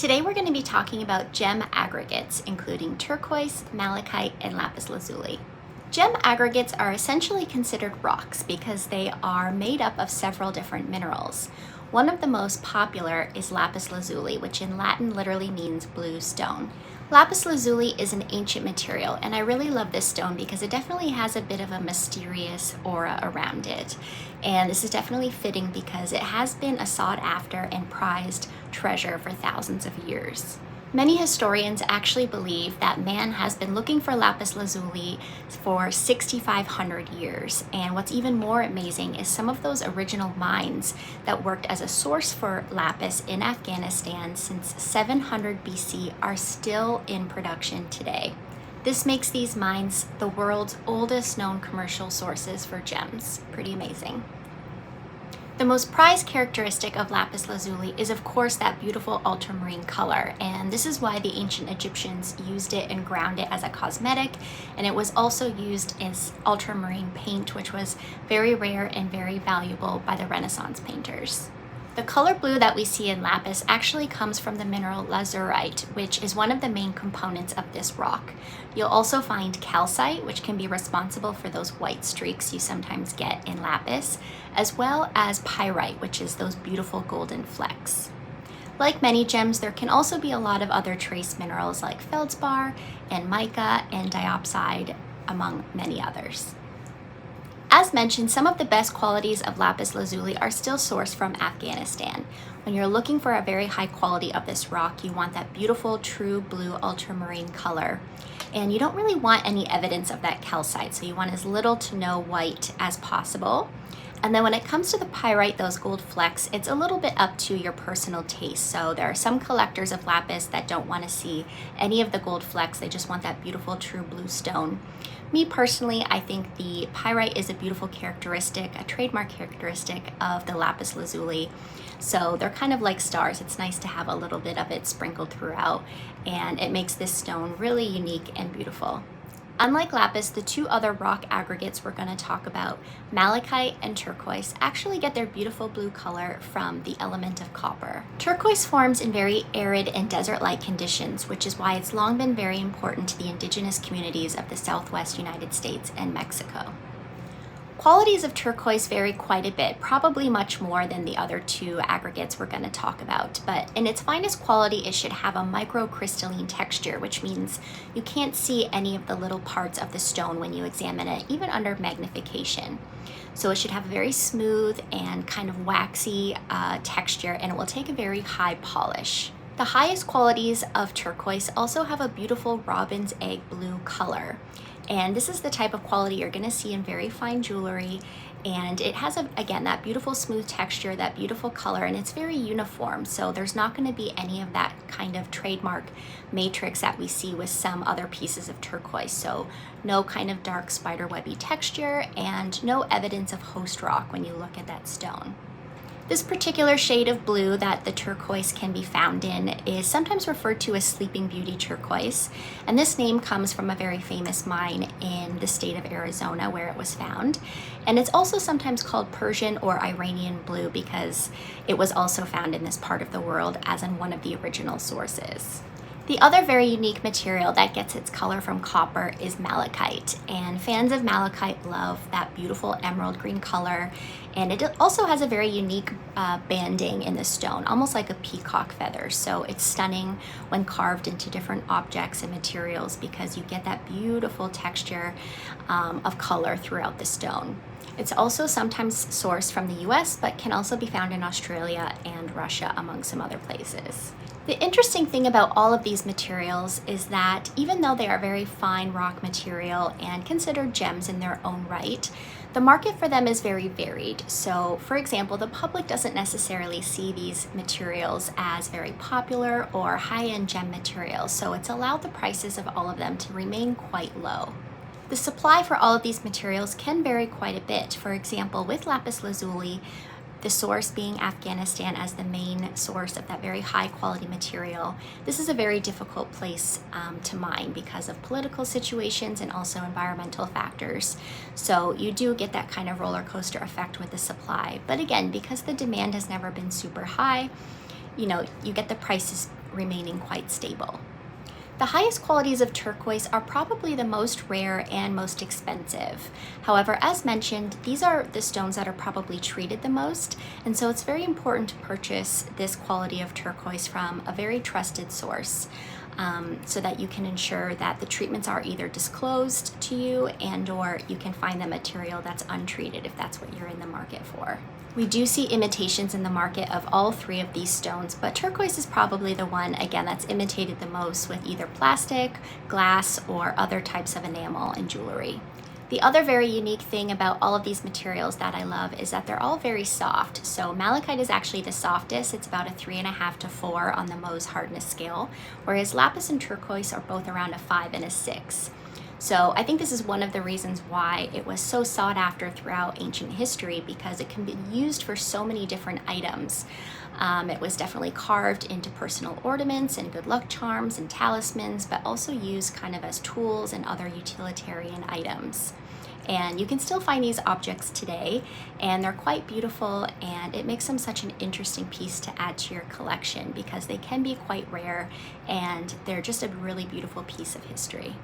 Today we're going to be talking about gem aggregates, including turquoise, malachite, and lapis lazuli. Gem aggregates are essentially considered rocks because they are made up of several different minerals. One of the most popular is lapis lazuli, which in Latin literally means blue stone. Lapis lazuli is an ancient material, and I really love this stone because it definitely has a bit of a mysterious aura around it. And this is definitely fitting because it has been a sought after and prized treasure for thousands of years. Many historians actually believe that man has been looking for lapis lazuli for 6,500 years. And what's even more amazing is some of those original mines that worked as a source for lapis in Afghanistan since 700 BC are still in production today. This makes these mines the world's oldest known commercial sources for gems. Pretty amazing. The most prized characteristic of lapis lazuli is of course that beautiful ultramarine color, and this is why the ancient Egyptians used it and ground it as a cosmetic, and it was also used as ultramarine paint, which was very rare and very valuable by the Renaissance painters. The color blue that we see in lapis actually comes from the mineral lazurite, which is one of the main components of this rock. You'll also find calcite, which can be responsible for those white streaks you sometimes get in lapis, as well as pyrite, which is those beautiful golden flecks. Like many gems, there can also be a lot of other trace minerals like feldspar and mica and diopside, among many others. As mentioned, some of the best qualities of lapis lazuli are still sourced from Afghanistan. When you're looking for a very high quality of this rock, you want that beautiful true blue ultramarine color. And you don't really want any evidence of that calcite, so you want as little to no white as possible. And then when it comes to the pyrite, those gold flecks, it's a little bit up to your personal taste. So there are some collectors of lapis that don't want to see any of the gold flecks. They just want that beautiful true blue stone. Me personally, I think the pyrite is a beautiful characteristic, a trademark characteristic of the lapis lazuli. So they're kind of like stars. It's nice to have a little bit of it sprinkled throughout, and it makes this stone really unique and beautiful. Unlike lapis, the two other rock aggregates we're going to talk about, malachite and turquoise, actually get their beautiful blue color from the element of copper. Turquoise forms in very arid and desert-like conditions, which is why it's long been very important to the indigenous communities of the Southwest United States and Mexico. Qualities of turquoise vary quite a bit, probably much more than the other two aggregates we're going to talk about, but in its finest quality, it should have a microcrystalline texture, which means you can't see any of the little parts of the stone when you examine it, even under magnification. So it should have a very smooth and kind of waxy texture, and it will take a very high polish. The highest qualities of turquoise also have a beautiful robin's egg blue color. And this is the type of quality you're going to see in very fine jewelry. And it has, again, that beautiful smooth texture, that beautiful color, and it's very uniform. So there's not going to be any of that kind of trademark matrix that we see with some other pieces of turquoise. So no kind of dark spiderwebby texture and no evidence of host rock when you look at that stone. This particular shade of blue that the turquoise can be found in is sometimes referred to as Sleeping Beauty turquoise, and this name comes from a very famous mine in the state of Arizona where it was found. And it's also sometimes called Persian or Iranian blue because it was also found in this part of the world as in one of the original sources. The other very unique material that gets its color from copper is malachite, and fans of malachite love that beautiful emerald green color, and it also has a very unique banding in the stone, almost like a peacock feather. So it's stunning when carved into different objects and materials because you get that beautiful texture of color throughout the stone. It's also sometimes sourced from the US, but can also be found in Australia and Russia, among some other places. The interesting thing about all of these materials is that even though they are very fine rock material and considered gems in their own right, the market for them is very varied. So, for example, the public doesn't necessarily see these materials as very popular or high-end gem materials, so it's allowed the prices of all of them to remain quite low. The supply for all of these materials can vary quite a bit. For example, with lapis lazuli, the source being Afghanistan as the main source of that very high quality material, this is a very difficult place to mine because of political situations and also environmental factors. So you do get that kind of roller coaster effect with the supply. But again, because the demand has never been super high, you get the prices remaining quite stable. The highest qualities of turquoise are probably the most rare and most expensive. However, as mentioned, these are the stones that are probably treated the most, and so it's very important to purchase this quality of turquoise from a very trusted source, so that you can ensure that the treatments are either disclosed to you and/or you can find the material that's untreated if that's what you're in the market for. We do see imitations in the market of all three of these stones, but turquoise is probably the one, again, that's imitated the most with either plastic, glass, or other types of enamel in jewelry. The other very unique thing about all of these materials that I love is that they're all very soft. So malachite is actually the softest. It's about a 3.5 to 4 on the Mohs hardness scale, whereas lapis and turquoise are both around a 5 and a 6. So I think this is one of the reasons why it was so sought after throughout ancient history, because it can be used for so many different items. It was definitely carved into personal ornaments and good luck charms and talismans, but also used kind of as tools and other utilitarian items. And you can still find these objects today, and they're quite beautiful, and it makes them such an interesting piece to add to your collection because they can be quite rare and they're just a really beautiful piece of history.